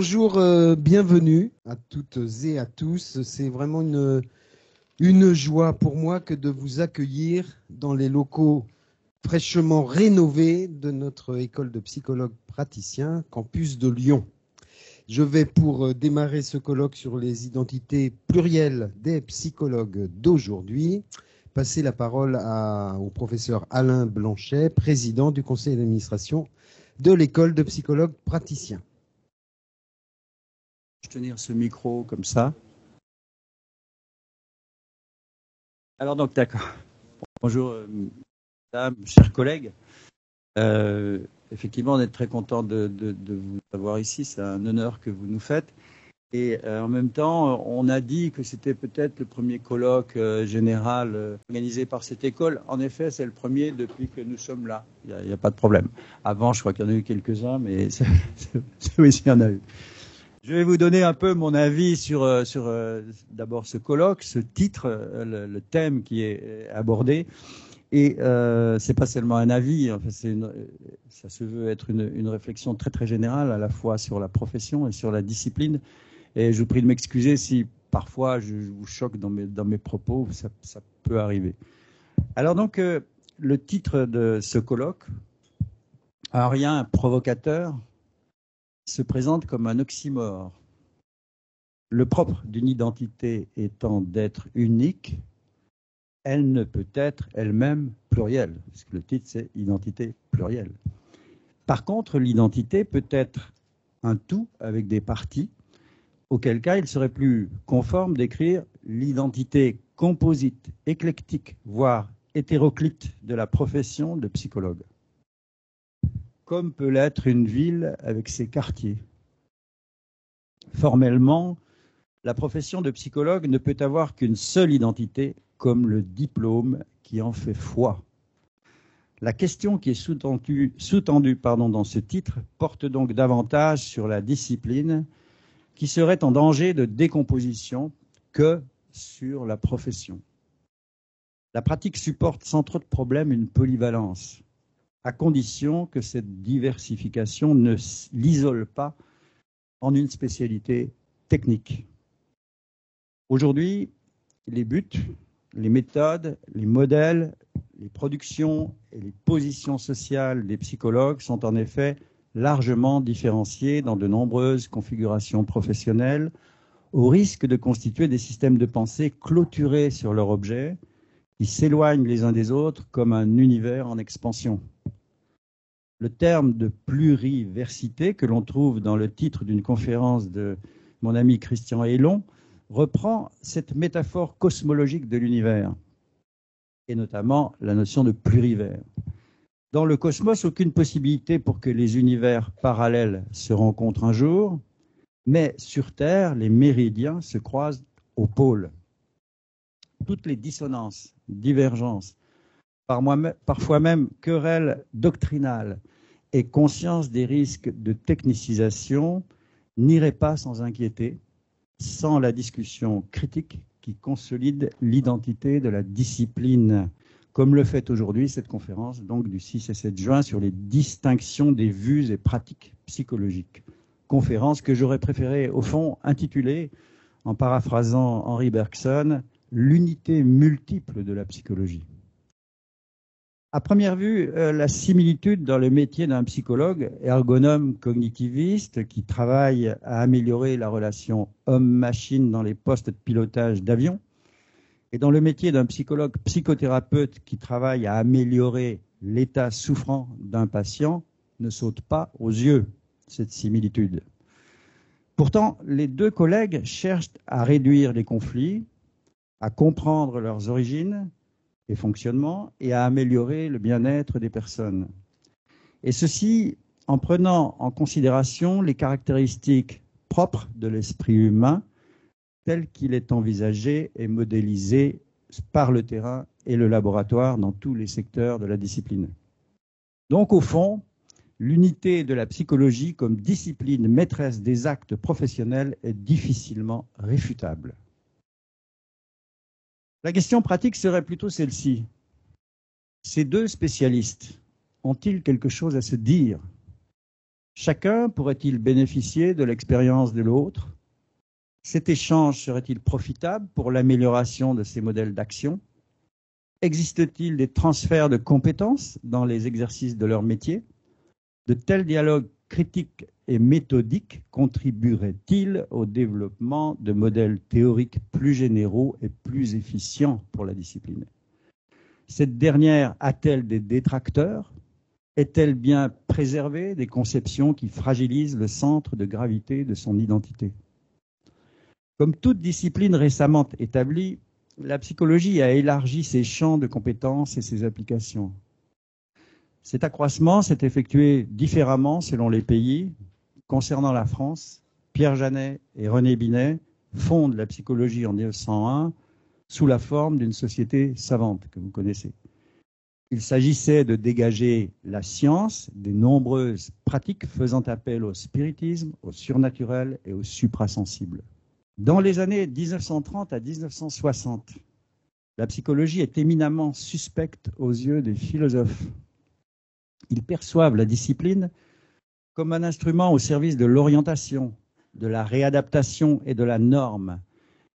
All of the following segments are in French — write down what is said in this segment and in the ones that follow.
Bonjour, bienvenue à toutes et à tous. C'est vraiment une joie pour moi que de vous accueillir dans les locaux fraîchement rénovés de notre école de psychologues praticiens, campus de Lyon. Je vais, pour démarrer ce colloque sur les identités plurielles des psychologues d'aujourd'hui, passer la parole au professeur Alain Blanchet, président du conseil d'administration de l'école de psychologues praticiens. Je vais tenir ce micro comme ça. Alors donc, d'accord. Bonjour, mesdames, chers collègues. Effectivement, on est très content de vous avoir ici. C'est un honneur que vous nous faites. Et en même temps, on a dit que c'était peut-être le premier colloque général organisé par cette école. En effet, c'est le premier depuis que nous sommes là. Il n'y a pas de problème. Avant, je crois qu'il y en a eu quelques-uns, mais oui, il y en a eu. Je vais vous donner un peu mon avis sur d'abord ce colloque, ce titre, le thème qui est abordé. Et c'est pas seulement un avis, enfin, ça se veut être une réflexion très très générale à la fois sur la profession et sur la discipline. Et je vous prie de m'excuser si parfois je vous choque dans mes propos, ça peut arriver. Alors donc, le titre de ce colloque, un rien provocateur, se présente comme un oxymore. Le propre d'une identité étant d'être unique, elle ne peut être elle-même plurielle, parce que le titre c'est identité plurielle. Par contre, l'identité peut être un tout avec des parties, auquel cas il serait plus conforme d'écrire l'identité composite, éclectique, voire hétéroclite de la profession de psychologue. Comme peut l'être une ville avec ses quartiers. Formellement, la profession de psychologue ne peut avoir qu'une seule identité, comme le diplôme qui en fait foi. La question qui est sous-tendue dans ce titre porte donc davantage sur la discipline qui serait en danger de décomposition que sur la profession. La pratique supporte sans trop de problèmes une polyvalence, à condition que cette diversification ne l'isole pas en une spécialité technique. Aujourd'hui, les buts, les méthodes, les modèles, les productions et les positions sociales des psychologues sont en effet largement différenciés dans de nombreuses configurations professionnelles, au risque de constituer des systèmes de pensée clôturés sur leur objet, qui s'éloignent les uns des autres comme un univers en expansion. Le terme de pluriversité que l'on trouve dans le titre d'une conférence de mon ami Christian Hélon reprend cette métaphore cosmologique de l'univers, et notamment la notion de plurivers. Dans le cosmos, aucune possibilité pour que les univers parallèles se rencontrent un jour, mais sur Terre, les méridiens se croisent aux pôles. Toutes les dissonances, divergences, parfois même querelles doctrinales et conscience des risques de technicisation n'iraient pas sans inquiéter, sans la discussion critique qui consolide l'identité de la discipline, comme le fait aujourd'hui cette conférence donc du 6 et 7 juin sur les distinctions des vues et pratiques psychologiques. Conférence que j'aurais préféré, au fond, intituler, en paraphrasant Henri Bergson, « L'unité multiple de la psychologie ». À première vue, la similitude dans le métier d'un psychologue, ergonome cognitiviste, qui travaille à améliorer la relation homme-machine dans les postes de pilotage d'avion, et dans le métier d'un psychologue psychothérapeute qui travaille à améliorer l'état souffrant d'un patient, ne saute pas aux yeux, cette similitude. Pourtant, les deux collègues cherchent à réduire les conflits, à comprendre leurs origines et fonctionnements et à améliorer le bien-être des personnes. Et ceci en prenant en considération les caractéristiques propres de l'esprit humain tel qu'il est envisagé et modélisé par le terrain et le laboratoire dans tous les secteurs de la discipline. Donc au fond, l'unité de la psychologie comme discipline maîtresse des actes professionnels est difficilement réfutable. La question pratique serait plutôt celle-ci. Ces deux spécialistes ont-ils quelque chose à se dire Chacun pourrait-il bénéficier de l'expérience de l'autre? Cet échange serait-il profitable pour l'amélioration de ces modèles d'action? Existe-t-il des transferts de compétences dans les exercices de leur métier? De tels dialogues critiques et méthodiques contribueraient-ils au développement de modèles théoriques plus généraux et plus efficients pour la discipline? Cette dernière a-t-elle des détracteurs? Est-elle bien préservée des conceptions qui fragilisent le centre de gravité de son identité? Comme toute discipline récemment établie, la psychologie a élargi ses champs de compétences et ses applications. Cet accroissement s'est effectué différemment selon les pays. Concernant la France, Pierre Janet et René Binet fondent la psychologie en 1901 sous la forme d'une société savante que vous connaissez. Il s'agissait de dégager la science des nombreuses pratiques faisant appel au spiritisme, au surnaturel et au suprasensible. Dans les années 1930 à 1960, la psychologie est éminemment suspecte aux yeux des philosophes. Ils perçoivent la discipline comme un instrument au service de l'orientation, de la réadaptation et de la norme,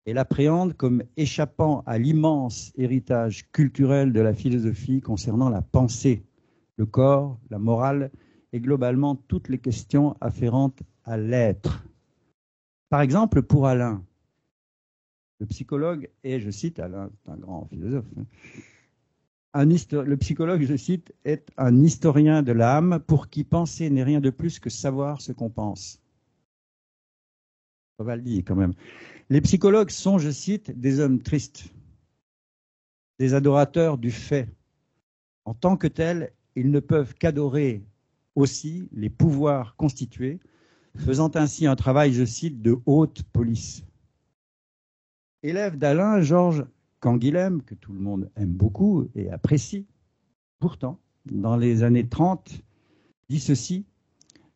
et l'appréhendent comme échappant à l'immense héritage culturel de la philosophie concernant la pensée, le corps, la morale et globalement toutes les questions afférentes à l'être. Par exemple, pour Alain, le psychologue est, je cite, Alain est un grand philosophe, le psychologue, je cite, est un historien de l'âme pour qui penser n'est rien de plus que savoir ce qu'on pense. On va le dire quand même. Les psychologues sont, je cite, des hommes tristes, des adorateurs du fait. En tant que tels, ils ne peuvent qu'adorer aussi les pouvoirs constitués, faisant ainsi un travail, je cite, de haute police. Élève d'Alain, Georges Canguilhem, que tout le monde aime beaucoup et apprécie, pourtant, dans les années 30, dit ceci: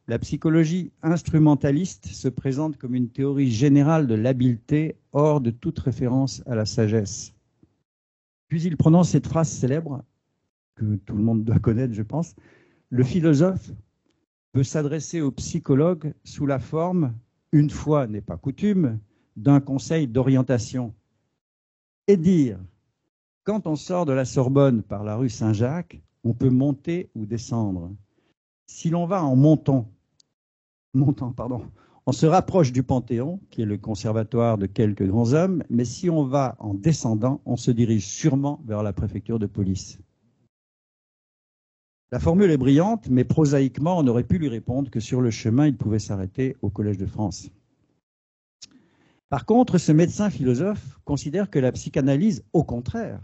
la psychologie instrumentaliste se présente comme une théorie générale de l'habileté hors de toute référence à la sagesse. Puis il prononce cette phrase célèbre, que tout le monde doit connaître, je pense: le philosophe peut s'adresser au psychologue sous la forme, une fois n'est pas coutume, d'un conseil d'orientation et dire, quand on sort de la Sorbonne par la rue Saint-Jacques, on peut monter ou descendre. Si l'on va en montant, on se rapproche du Panthéon, qui est le conservatoire de quelques grands hommes, mais si on va en descendant, on se dirige sûrement vers la préfecture de police. La formule est brillante, mais prosaïquement, on aurait pu lui répondre que sur le chemin, il pouvait s'arrêter au Collège de France. Par contre, ce médecin philosophe considère que la psychanalyse, au contraire,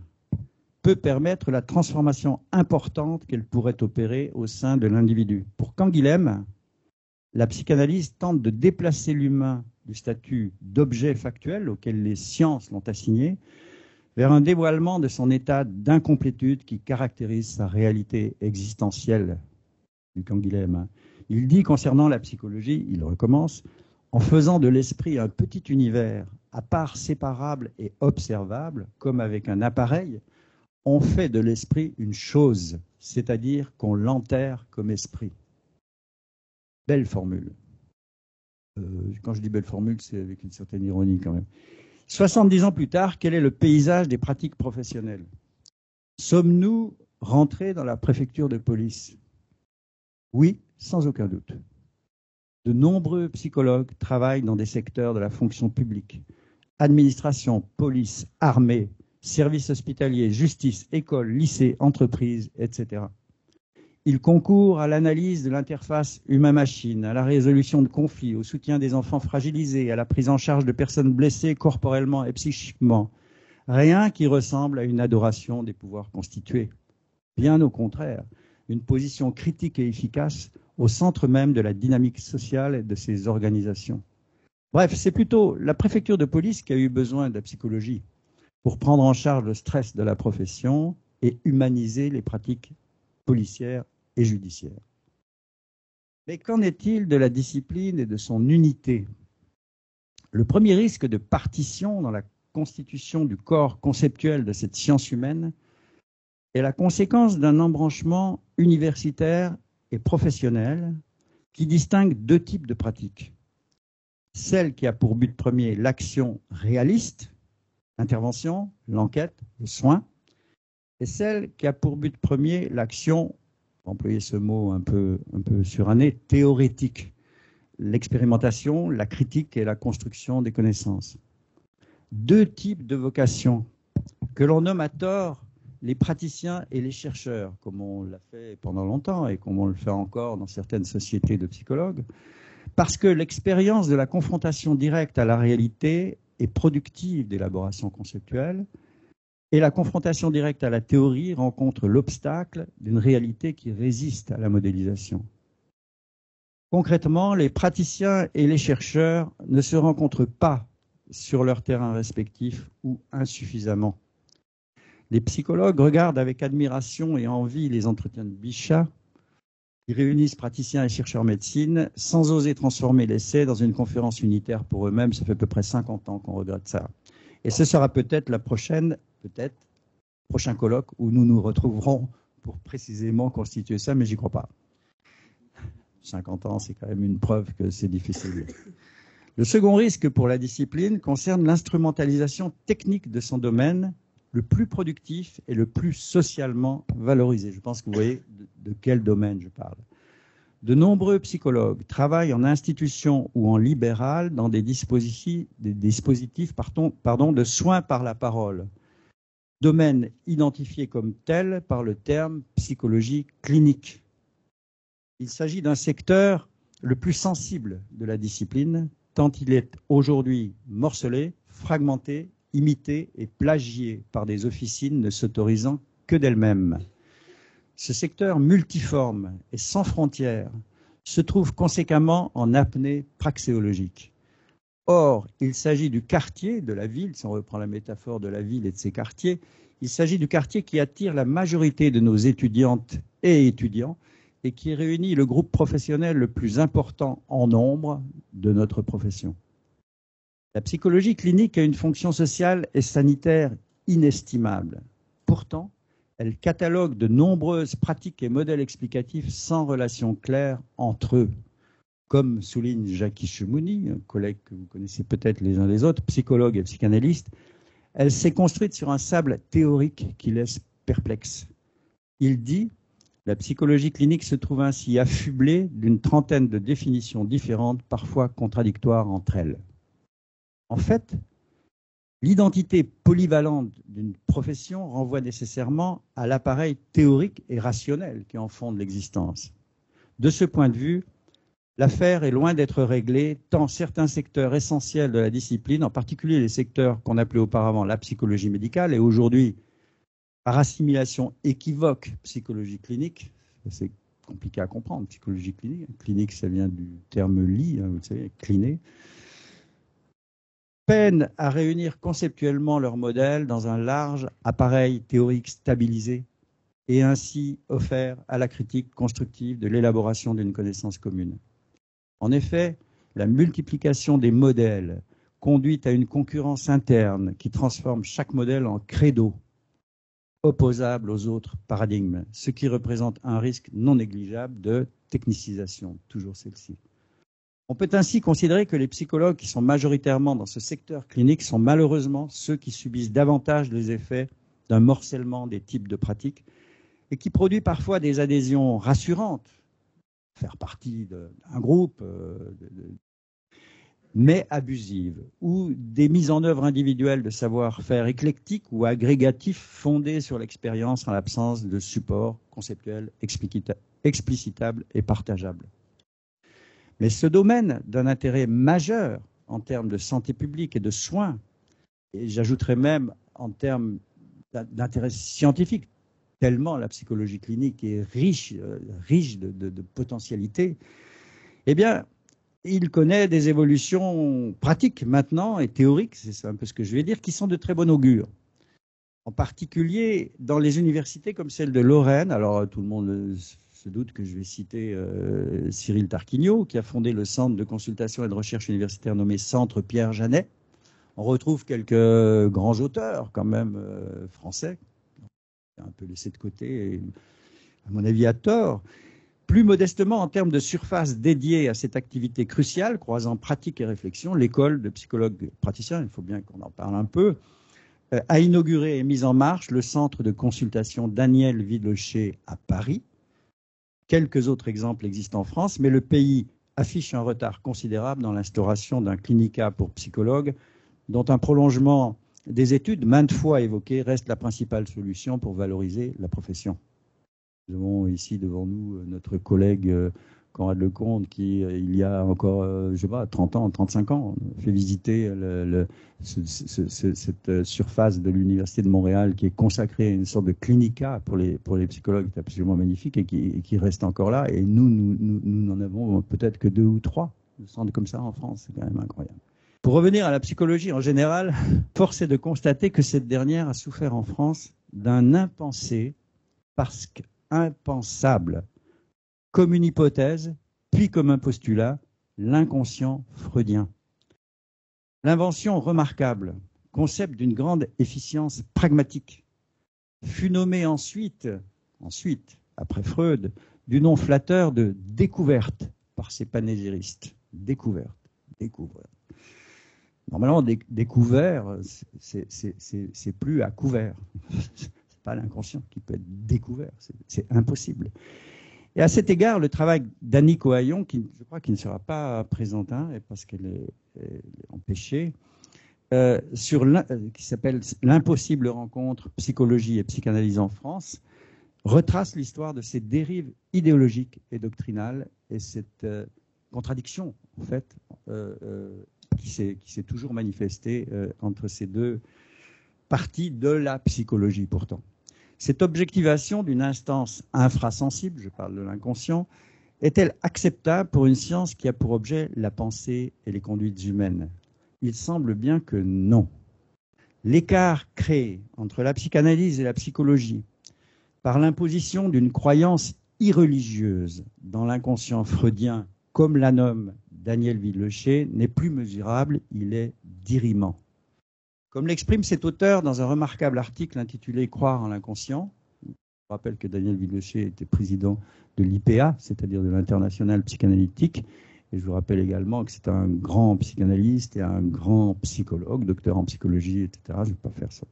peut permettre la transformation importante qu'elle pourrait opérer au sein de l'individu. Pour Canguilhem, la psychanalyse tente de déplacer l'humain du statut d'objet factuel auquel les sciences l'ont assigné vers un dévoilement de son état d'incomplétude qui caractérise sa réalité existentielle, du Canguilhem. Il dit concernant la psychologie, il recommence, en faisant de l'esprit un petit univers à part séparable et observable, comme avec un appareil, on fait de l'esprit une chose, c'est-à-dire qu'on l'enterre comme esprit. Belle formule. Quand je dis belle formule, c'est avec une certaine ironie quand même. 70 ans plus tard, quel est le paysage des pratiques professionnelles? Sommes-nous rentrés dans la préfecture de police? Oui, sans aucun doute. De nombreux psychologues travaillent dans des secteurs de la fonction publique. Administration, police, armée, services hospitaliers, justice, école, lycée, entreprise, etc. Ils concourent à l'analyse de l'interface humain-machine, à la résolution de conflits, au soutien des enfants fragilisés, à la prise en charge de personnes blessées corporellement et psychiquement. Rien qui ressemble à une adoration des pouvoirs constitués. Bien au contraire, une position critique et efficace au centre même de la dynamique sociale de ces organisations. Bref, c'est plutôt la préfecture de police qui a eu besoin de la psychologie pour prendre en charge le stress de la profession et humaniser les pratiques policières et judiciaires. Mais qu'en est-il de la discipline et de son unité? Le premier risque de partition dans la constitution du corps conceptuel de cette science humaine est la conséquence d'un embranchement universitaire et professionnel qui distingue deux types de pratiques. Celle qui a pour but premier l'action réaliste, l'intervention, l'enquête, le soin, et celle qui a pour but premier l'action, pour employer ce mot un peu suranné, théorétique, l'expérimentation, la critique et la construction des connaissances. Deux types de vocations que l'on nomme à tort les praticiens et les chercheurs, comme on l'a fait pendant longtemps et comme on le fait encore dans certaines sociétés de psychologues, parce que l'expérience de la confrontation directe à la réalité est productive d'élaboration conceptuelle et la confrontation directe à la théorie rencontre l'obstacle d'une réalité qui résiste à la modélisation. Concrètement, les praticiens et les chercheurs ne se rencontrent pas sur leur terrain respectif ou insuffisamment. Les psychologues regardent avec admiration et envie les entretiens de Bichat qui réunissent praticiens et chercheurs médecine sans oser transformer l'essai dans une conférence unitaire pour eux-mêmes. Ça fait à peu près 50 ans qu'on regrette ça. Et ce sera peut-être prochain colloque où nous nous retrouverons pour précisément constituer ça, mais j'y crois pas. 50 ans, c'est quand même une preuve que c'est difficile. Le second risque pour la discipline concerne l'instrumentalisation technique de son domaine, le plus productif et le plus socialement valorisé. Je pense que vous voyez de quel domaine je parle. De nombreux psychologues travaillent en institution ou en libéral dans des dispositifs de soins par la parole, domaine identifié comme tel par le terme psychologie clinique. Il s'agit d'un secteur le plus sensible de la discipline, tant il est aujourd'hui morcelé, fragmenté, imité et plagié par des officines ne s'autorisant que d'elles-mêmes. Ce secteur multiforme et sans frontières se trouve conséquemment en apnée praxéologique. Or, il s'agit du quartier de la ville, si on reprend la métaphore de la ville et de ses quartiers, il s'agit du quartier qui attire la majorité de nos étudiantes et étudiants et qui réunit le groupe professionnel le plus important en nombre de notre profession. La psychologie clinique a une fonction sociale et sanitaire inestimable. Pourtant, elle catalogue de nombreuses pratiques et modèles explicatifs sans relation claire entre eux. Comme souligne Jacques Chemouni, un collègue que vous connaissez peut-être les uns les autres, psychologue et psychanalyste, elle s'est construite sur un sable théorique qui laisse perplexe. Il dit « La psychologie clinique se trouve ainsi affublée d'une trentaine de définitions différentes, parfois contradictoires entre elles. » En fait, l'identité polyvalente d'une profession renvoie nécessairement à l'appareil théorique et rationnel qui en fonde l'existence. De ce point de vue, l'affaire est loin d'être réglée, tant certains secteurs essentiels de la discipline, en particulier les secteurs qu'on appelait auparavant la psychologie médicale, et aujourd'hui, par assimilation équivoque, psychologie clinique, c'est compliqué à comprendre, psychologie clinique. Clinique, ça vient du terme lit, vous savez, cliner. Peinent à réunir conceptuellement leur modèle dans un large appareil théorique stabilisé et ainsi offert à la critique constructive de l'élaboration d'une connaissance commune. En effet, la multiplication des modèles conduit à une concurrence interne qui transforme chaque modèle en credo opposable aux autres paradigmes, ce qui représente un risque non négligeable de technicisation, toujours celle-ci. On peut ainsi considérer que les psychologues qui sont majoritairement dans ce secteur clinique sont malheureusement ceux qui subissent davantage les effets d'un morcellement des types de pratiques et qui produit parfois des adhésions rassurantes, faire partie d'un groupe, mais abusives, ou des mises en œuvre individuelles de savoir-faire éclectiques ou agrégatifs fondés sur l'expérience en l'absence de support conceptuel explicitable et partageable. Mais ce domaine d'un intérêt majeur en termes de santé publique et de soins, et j'ajouterais même en termes d'intérêt scientifique, tellement la psychologie clinique est riche de potentialités, eh bien, il connaît des évolutions pratiques maintenant et théoriques, c'est un peu ce que je vais dire, qui sont de très bon augure. En particulier dans les universités comme celle de Lorraine, alors tout le monde se doute que je vais citer Cyril Tarquinio, qui a fondé le centre de consultation et de recherche universitaire nommé Centre Pierre Janet. On retrouve quelques grands auteurs, quand même, français, un peu laissés de côté, et, à mon avis à tort. Plus modestement, en termes de surface dédiée à cette activité cruciale, croisant pratique et réflexion, l'école de psychologues praticiens, il faut bien qu'on en parle un peu, a inauguré et mis en marche le centre de consultation Daniel Villecher à Paris. Quelques autres exemples existent en France, mais le pays affiche un retard considérable dans l'instauration d'un clinica pour psychologues, dont un prolongement des études maintes fois évoquées reste la principale solution pour valoriser la profession. Nous avons ici devant nous notre collègue Conrad Lecomte qui, il y a encore, je sais pas, 30 ans, 35 ans, fait visiter cette surface de l'Université de Montréal qui est consacrée à une sorte de clinica pour les psychologues, c'est absolument magnifique et qui reste encore là. Et nous n'en avons peut-être que 2 ou 3 centres comme ça en France, c'est quand même incroyable. Pour revenir à la psychologie en général, force est de constater que cette dernière a souffert en France d'un impensé parce qu'impensable, comme une hypothèse, puis comme un postulat, l'inconscient freudien. L'invention remarquable, concept d'une grande efficience pragmatique, fut nommée ensuite, après Freud, du nom flatteur de découverte par ses panégyristes. Découverte. Normalement, découvert, c'est plus à couvert. C'est pas l'inconscient qui peut être découvert, c'est impossible. Et à cet égard, le travail d'Annie Cohaillon, je crois qu'il ne sera pas présent, parce qu'elle est empêchée, qui s'appelle « L'impossible rencontre psychologie et psychanalyse en France », retrace l'histoire de ces dérives idéologiques et doctrinales et cette contradiction, en fait, qui s'est toujours manifestée entre ces deux parties de la psychologie, pourtant. Cette objectivation d'une instance infrasensible, je parle de l'inconscient, est-elle acceptable pour une science qui a pour objet la pensée et les conduites humaines? Il semble bien que non. L'écart créé entre la psychanalyse et la psychologie par l'imposition d'une croyance irreligieuse dans l'inconscient freudien, comme la nomme Daniel Villecher, n'est plus mesurable, il est dirimant. Comme l'exprime cet auteur dans un remarquable article intitulé « Croire en l'inconscient », je rappelle que Daniel Villecher était président de l'IPA, c'est-à-dire de l'Internationale psychanalytique, et je vous rappelle également que c'est un grand psychanalyste et un grand psychologue, docteur en psychologie, etc. Je ne vais pas faire ça.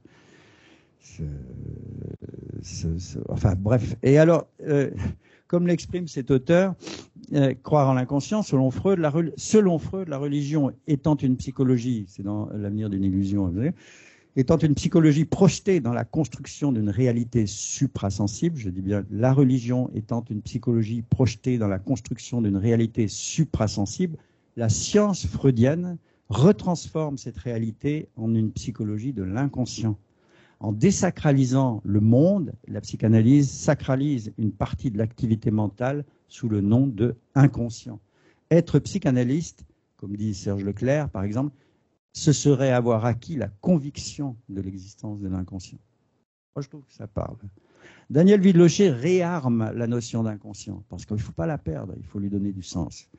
Enfin, bref. Et alors, comme l'exprime cet auteur, croire en l'inconscient, selon Freud, la religion étant une psychologie, c'est dans L'avenir d'une illusion, étant une psychologie projetée dans la construction d'une réalité suprasensible, je dis bien la religion étant une psychologie projetée dans la construction d'une réalité suprasensible, la science freudienne retransforme cette réalité en une psychologie de l'inconscient. En désacralisant le monde, la psychanalyse sacralise une partie de l'activité mentale sous le nom de inconscient. Être psychanalyste, comme dit Serge Leclerc par exemple, ce serait avoir acquis la conviction de l'existence de l'inconscient. Moi, je trouve que ça parle. Daniel Villecher réarme la notion d'inconscient, parce qu'il ne faut pas la perdre, il faut lui donner du sens.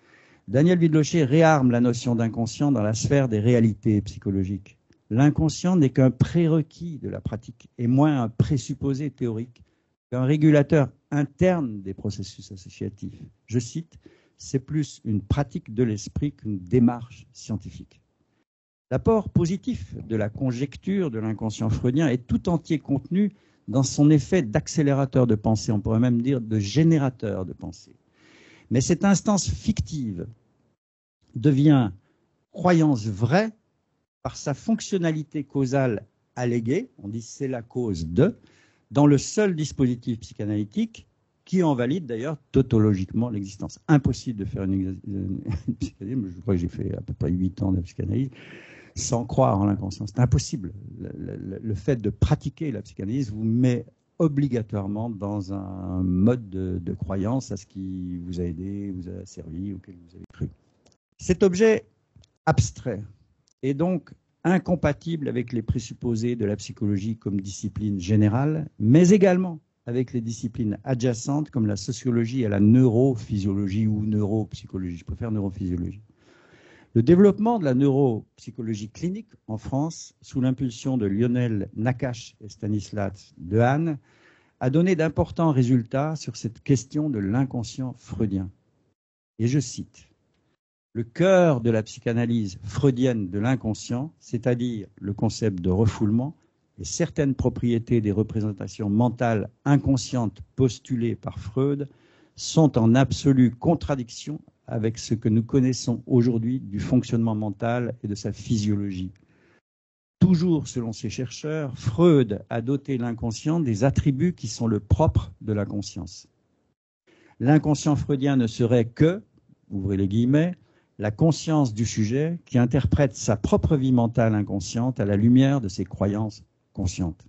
Daniel Villecher réarme la notion d'inconscient dans la sphère des réalités psychologiques. L'inconscient n'est qu'un prérequis de la pratique et moins un présupposé théorique, qu'un régulateur interne des processus associatifs. Je cite, « c'est plus une pratique de l'esprit qu'une démarche scientifique ». L'apport positif de la conjecture de l'inconscient freudien est tout entier contenu dans son effet d'accélérateur de pensée, on pourrait même dire de générateur de pensée. Mais cette instance fictive devient croyance vraie par sa fonctionnalité causale alléguée, on dit c'est la cause de, dans le seul dispositif psychanalytique qui en valide d'ailleurs tautologiquement l'existence. Impossible de faire une psychanalyse, je crois que j'ai fait à peu près 8 ans de psychanalyse, sans croire en l'inconscient. C'est impossible. Le fait de pratiquer la psychanalyse vous met obligatoirement dans un mode de croyance à ce qui vous a aidé, vous a servi, auquel vous avez cru. Cet objet abstrait est donc incompatible avec les présupposés de la psychologie comme discipline générale, mais également avec les disciplines adjacentes comme la sociologie et la neurophysiologie ou neuropsychologie. Je préfère neurophysiologie. Le développement de la neuropsychologie clinique en France, sous l'impulsion de Lionel Nakache et Stanislas Dehaene, a donné d'importants résultats sur cette question de l'inconscient freudien. Et je cite, « Le cœur de la psychanalyse freudienne de l'inconscient, c'est-à-dire le concept de refoulement et certaines propriétés des représentations mentales inconscientes postulées par Freud, sont en absolue contradiction avec ce que nous connaissons aujourd'hui du fonctionnement mental et de sa physiologie. Toujours selon ces chercheurs, Freud a doté l'inconscient des attributs qui sont le propre de la conscience. L'inconscient freudien ne serait que, ouvrez les guillemets, la conscience du sujet qui interprète sa propre vie mentale inconsciente à la lumière de ses croyances conscientes.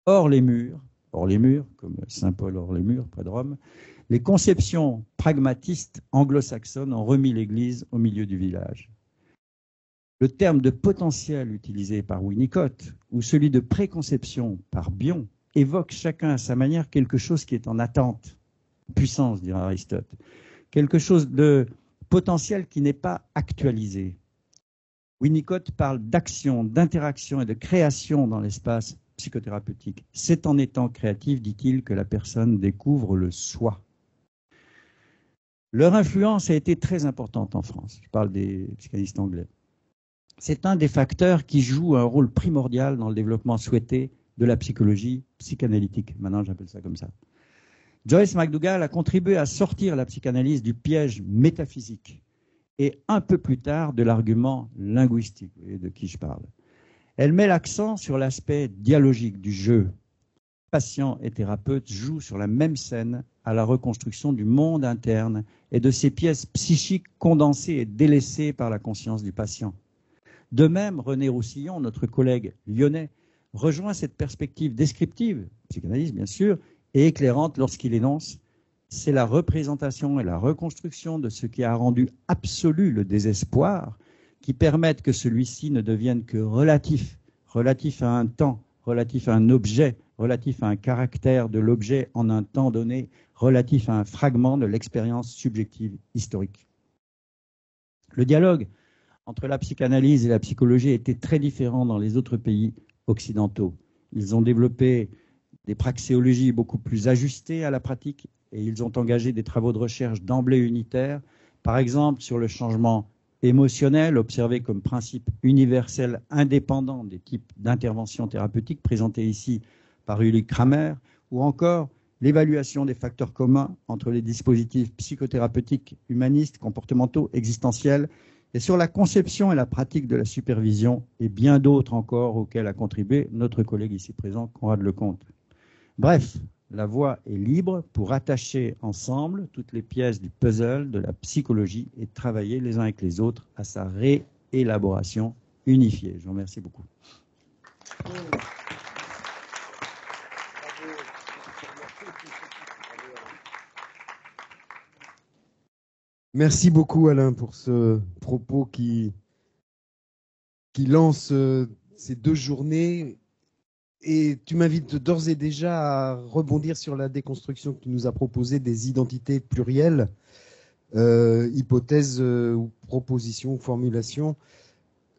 Hors les murs, comme Saint Paul hors les murs, près de Rome, les conceptions pragmatistes anglo-saxonnes ont remis l'Église au milieu du village. Le terme de potentiel utilisé par Winnicott ou celui de préconception par Bion évoque chacun à sa manière quelque chose qui est en attente, puissance, dira Aristote, quelque chose de potentiel qui n'est pas actualisé. Winnicott parle d'action, d'interaction et de création dans l'espace psychothérapeutique. C'est en étant créatif, dit-il, que la personne découvre le soi. Leur influence a été très importante en France. Je parle des psychanalystes anglais. C'est un des facteurs qui joue un rôle primordial dans le développement souhaité de la psychologie psychanalytique. Maintenant, j'appelle ça comme ça. Joyce McDougall a contribué à sortir la psychanalyse du piège métaphysique et un peu plus tard de l'argument linguistique. Vous voyez de qui je parle. Elle met l'accent sur l'aspect dialogique du jeu. Patient et thérapeute jouent sur la même scène à la reconstruction du monde interne et de ces pièces psychiques condensées et délaissées par la conscience du patient. De même, René Roussillon, notre collègue lyonnais, rejoint cette perspective descriptive, psychanalyse bien sûr, et éclairante lorsqu'il énonce « C'est la représentation et la reconstruction de ce qui a rendu absolu le désespoir qui permettent que celui-ci ne devienne que relatif, relatif à un temps, relatif à un objet, relatif à un caractère de l'objet en un temps donné, relatif à un fragment de l'expérience subjective historique. » Le dialogue entre la psychanalyse et la psychologie était très différent dans les autres pays occidentaux. Ils ont développé des praxéologies beaucoup plus ajustées à la pratique et ils ont engagé des travaux de recherche d'emblée unitaires, par exemple sur le changement émotionnel observé comme principe universel indépendant des types d'interventions thérapeutiques présentés ici par Ulrich Kramer, ou encore l'évaluation des facteurs communs entre les dispositifs psychothérapeutiques, humanistes, comportementaux, existentiels, et sur la conception et la pratique de la supervision, et bien d'autres encore auxquels a contribué notre collègue ici présent, Conrad Lecomte. Bref, la voie est libre pour attacher ensemble toutes les pièces du puzzle de la psychologie et travailler les uns avec les autres à sa réélaboration unifiée. Je vous remercie beaucoup. Merci beaucoup Alain pour ce propos qui lance ces 2 journées. Et tu m'invites d'ores et déjà à rebondir sur la déconstruction que tu nous as proposée des identités plurielles, hypothèses ou propositions, formulations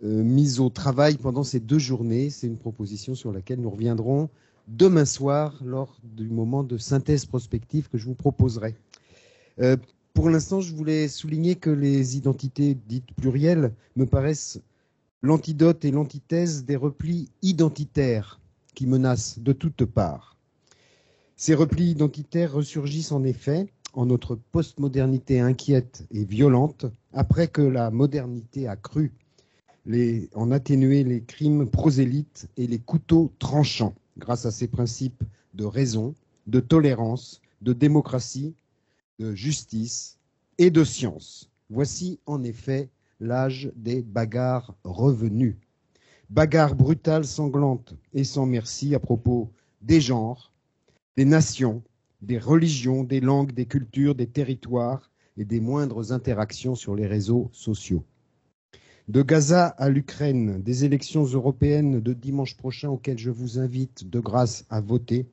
mises au travail pendant ces 2 journées. C'est une proposition sur laquelle nous reviendrons demain soir lors du moment de synthèse prospective que je vous proposerai. Pour l'instant, je voulais souligner que les identités dites plurielles me paraissent l'antidote et l'antithèse des replis identitaires qui menacent de toutes parts. Ces replis identitaires ressurgissent en effet en notre postmodernité inquiète et violente après que la modernité a cru en atténuer les crimes prosélytes et les couteaux tranchants grâce à ses principes de raison, de tolérance, de démocratie, de justice et de science. Voici en effet l'âge des bagarres revenues. Bagarres brutales, sanglantes et sans merci à propos des genres, des nations, des religions, des langues, des cultures, des territoires et des moindres interactions sur les réseaux sociaux. De Gaza à l'Ukraine, des élections européennes de dimanche prochain auxquelles je vous invite de grâce à voter,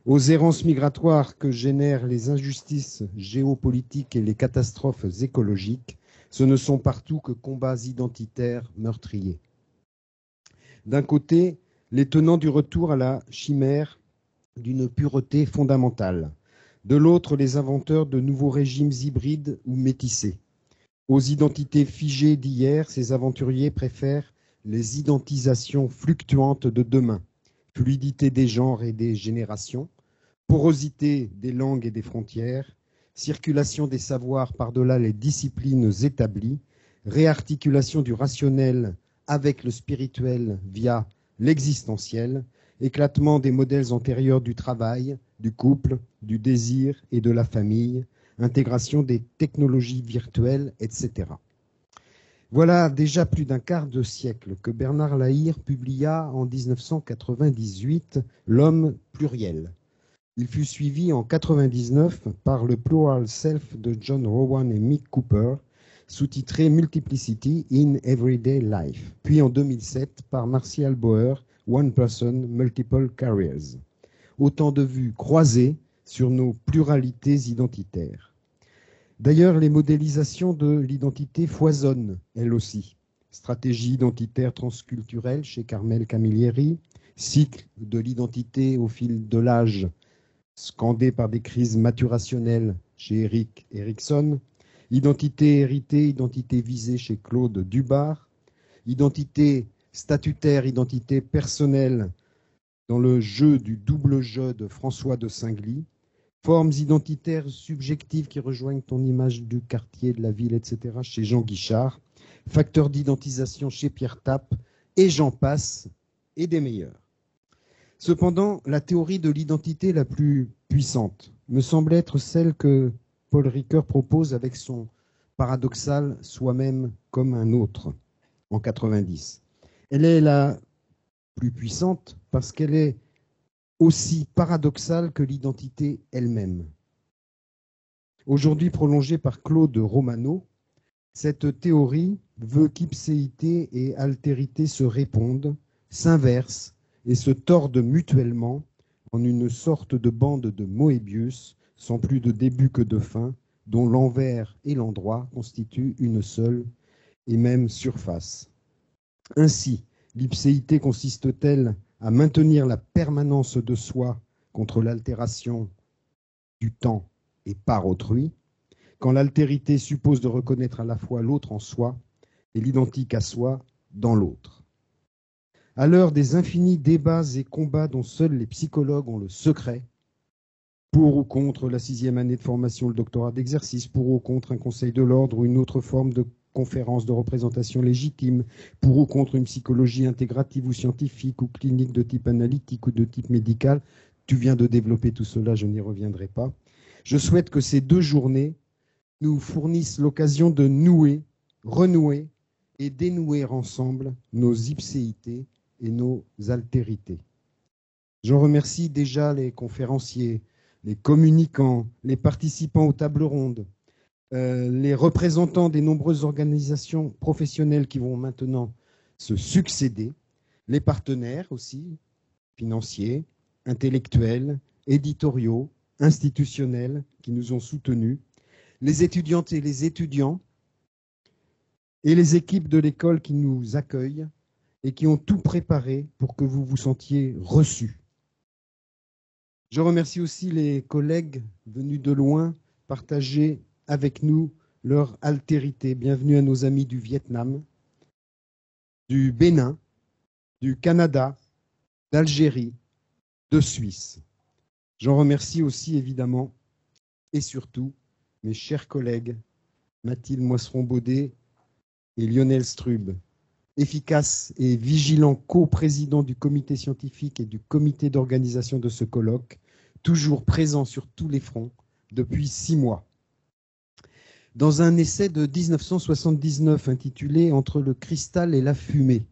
aux errances migratoires que génèrent les injustices géopolitiques et les catastrophes écologiques, ce ne sont partout que combats identitaires meurtriers. D'un côté, les tenants du retour à la chimère d'une pureté fondamentale. De l'autre, les inventeurs de nouveaux régimes hybrides ou métissés. Aux identités figées d'hier, ces aventuriers préfèrent les identisations fluctuantes de demain, fluidité des genres et des générations, porosité des langues et des frontières, circulation des savoirs par-delà les disciplines établies, réarticulation du rationnel avec le spirituel via l'existentiel, éclatement des modèles antérieurs du travail, du couple, du désir et de la famille, intégration des technologies virtuelles, etc. Voilà déjà plus d'un quart de siècle que Bernard Lahire publia en 1998 L'homme pluriel. Il fut suivi en 1999 par le Plural Self de John Rowan et Mick Cooper, sous-titré Multiplicity in Everyday Life, puis en 2007 par Marcial Bauer, One Person, Multiple Careers. Autant de vues croisées sur nos pluralités identitaires. D'ailleurs, les modélisations de l'identité foisonnent, elles aussi. Stratégie identitaire transculturelle chez Carmel Camilleri, cycle de l'identité au fil de l'âge, scandé par des crises maturationnelles chez Eric Erikson, identité héritée, identité visée chez Claude Dubar, identité statutaire, identité personnelle dans le jeu du double jeu de François de Singly, formes identitaires subjectives qui rejoignent ton image du quartier, de la ville, etc. chez Jean Guichard, facteurs d'identisation chez Pierre Tappe, et j'en passe, et des meilleurs. Cependant, la théorie de l'identité la plus puissante me semble être celle que Paul Ricoeur propose avec son paradoxal Soi-même comme un autre en 90. Elle est la plus puissante parce qu'elle est aussi paradoxale que l'identité elle-même. Aujourd'hui prolongée par Claude Romano, cette théorie veut qu'ipséité et altérité se répondent, s'inversent et se tordent mutuellement en une sorte de bande de Moebius, sans plus de début que de fin, dont l'envers et l'endroit constituent une seule et même surface. Ainsi, l'ipséité consiste-t-elle à maintenir la permanence de soi contre l'altération du temps et par autrui, quand l'altérité suppose de reconnaître à la fois l'autre en soi et l'identique à soi dans l'autre. À l'heure des infinis débats et combats dont seuls les psychologues ont le secret, pour ou contre la 6e année de formation, le doctorat d'exercice, pour ou contre un conseil de l'ordre ou une autre forme de conférence de représentation légitime, pour ou contre une psychologie intégrative ou scientifique ou clinique de type analytique ou de type médical. Tu viens de développer tout cela, je n'y reviendrai pas. Je souhaite que ces 2 journées nous fournissent l'occasion de nouer, renouer et dénouer ensemble nos ipséités et nos altérités. Je remercie déjà les conférenciers, les communicants, les participants aux tables rondes, les représentants des nombreuses organisations professionnelles qui vont maintenant se succéder, les partenaires aussi, financiers, intellectuels, éditoriaux, institutionnels qui nous ont soutenus, les étudiantes et les étudiants et les équipes de l'école qui nous accueillent et qui ont tout préparé pour que vous vous sentiez reçus. Je remercie aussi les collègues venus de loin partager avec nous leur altérité. Bienvenue à nos amis du Vietnam, du Bénin, du Canada, d'Algérie, de Suisse. J'en remercie aussi évidemment et surtout mes chers collègues Mathilde Moisseron-Baudet et Lionel Strub, efficaces et vigilants co-présidents du comité scientifique et du comité d'organisation de ce colloque, toujours présents sur tous les fronts depuis 6 mois. Dans un essai de 1979 intitulé « Entre le cristal et la fumée »,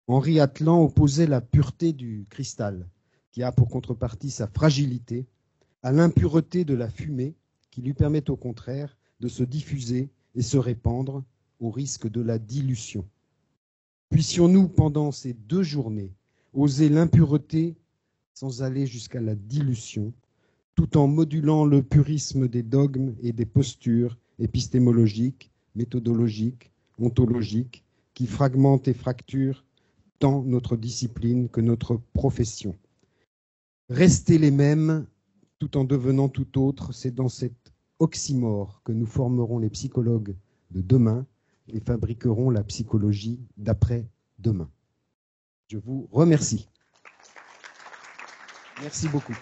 Henri Atlan opposait la pureté du cristal, qui a pour contrepartie sa fragilité, à l'impureté de la fumée, qui lui permet au contraire de se diffuser et se répandre au risque de la dilution. Puissions-nous, pendant ces 2 journées, oser l'impureté sans aller jusqu'à la dilution, tout en modulant le purisme des dogmes et des postures épistémologiques, méthodologiques, ontologiques, qui fragmentent et fracturent tant notre discipline que notre profession. rester les mêmes tout en devenant tout autre. C'est dans cet oxymore que nous formerons les psychologues de demain et fabriquerons la psychologie d'après-demain. Je vous remercie. Merci beaucoup.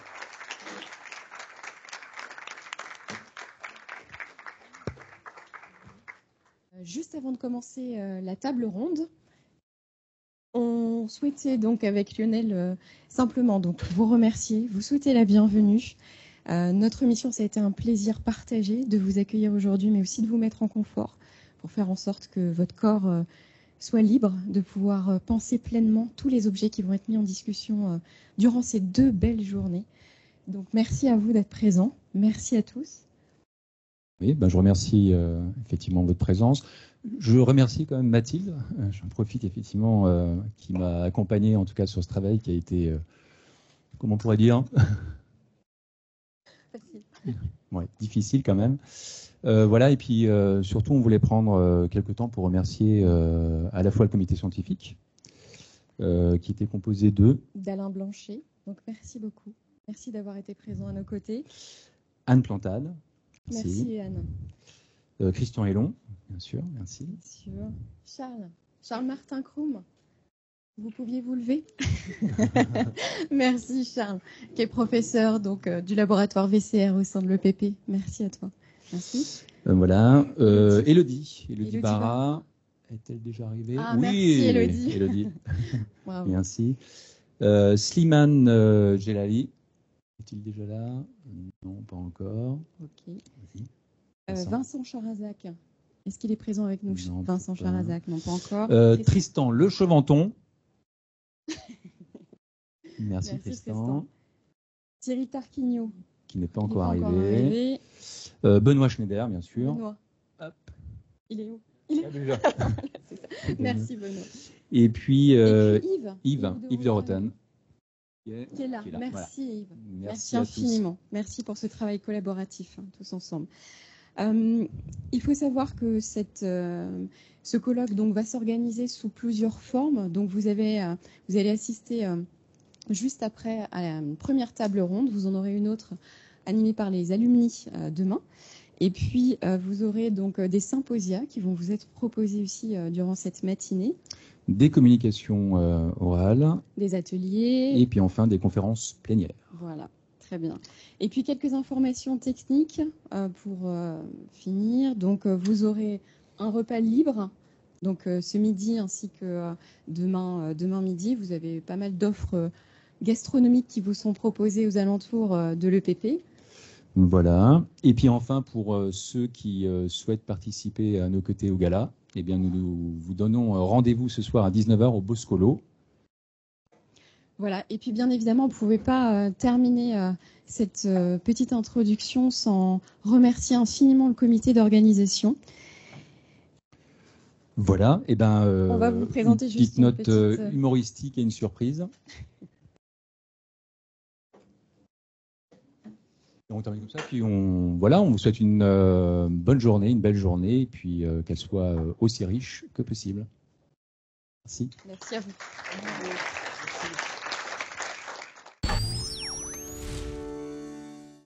Juste avant de commencer la table ronde, on souhaitait donc avec Lionel simplement donc vous remercier, vous souhaiter la bienvenue. Notre mission, ça a été un plaisir partagé de vous accueillir aujourd'hui, mais aussi de vous mettre en confort pour faire en sorte que votre corps soit libre de pouvoir penser pleinement tous les objets qui vont être mis en discussion durant ces 2 belles journées. Donc merci à vous d'être présents, merci à tous. Oui, je remercie effectivement votre présence. Je remercie quand même Mathilde. J'en profite effectivement qui m'a accompagné en tout cas sur ce travail qui a été, comment on pourrait dire, Facile. Ouais, difficile quand même. Voilà, et puis surtout on voulait prendre quelques temps pour remercier à la fois le comité scientifique qui était composé d'Alain Blanchet. Donc merci beaucoup. Merci d'avoir été présent à nos côtés. Anne Plantade. Merci Anne. Christian Hélon, bien sûr, merci. Bien sûr. Charles Martin Kroum, vous pouviez vous lever. Merci Charles, qui est professeur donc, du laboratoire VCR au sein de l'EPP. Merci à toi. Merci. Voilà. Élodie Barra, est-elle déjà arrivée? Ah, oui, merci Élodie. Élodie. Bravo. Merci. Slimane Gelali, est-il déjà là? Non, pas encore. Ok. Vincent Charazac, est-ce qu'il est présent avec nous? Non, Vincent Charazac, non, pas encore. Tristan Le Chevanton. Merci Tristan. Thierry Tarquinho, qui n'est pas encore arrivé. Benoît Schneider, bien sûr. Benoît. Hop. Il est où? Il est déjà. C'est ça. Merci Benoît. Et puis Yves de Rotten. Qui est là. Merci voilà. Yves. Merci infiniment. Merci pour ce travail collaboratif, tous ensemble. Il faut savoir que ce colloque donc, va s'organiser sous plusieurs formes. Donc vous allez assister juste après à la première table ronde. Vous en aurez une autre animée par les alumni demain. Et puis vous aurez donc des symposia qui vont vous être proposés aussi durant cette matinée. Des communications orales. Des ateliers. Et puis enfin des conférences plénières. Voilà. Très bien. Et puis quelques informations techniques pour finir. Donc vous aurez un repas libre. Donc ce midi ainsi que demain midi, vous avez pas mal d'offres gastronomiques qui vous sont proposées aux alentours de l'EPP. Voilà. Et puis enfin pour ceux qui souhaitent participer à nos côtés au gala, eh bien nous vous donnons rendez-vous ce soir à 19h au Boscolo. Voilà, et puis bien évidemment, on ne pouvait pas terminer cette petite introduction sans remercier infiniment le comité d'organisation. Voilà, et on va vous présenter juste une petite note humoristique et une surprise. On termine comme ça, puis on vous souhaite une bonne journée, une belle journée, et puis qu'elle soit aussi riche que possible. Merci. Merci à vous.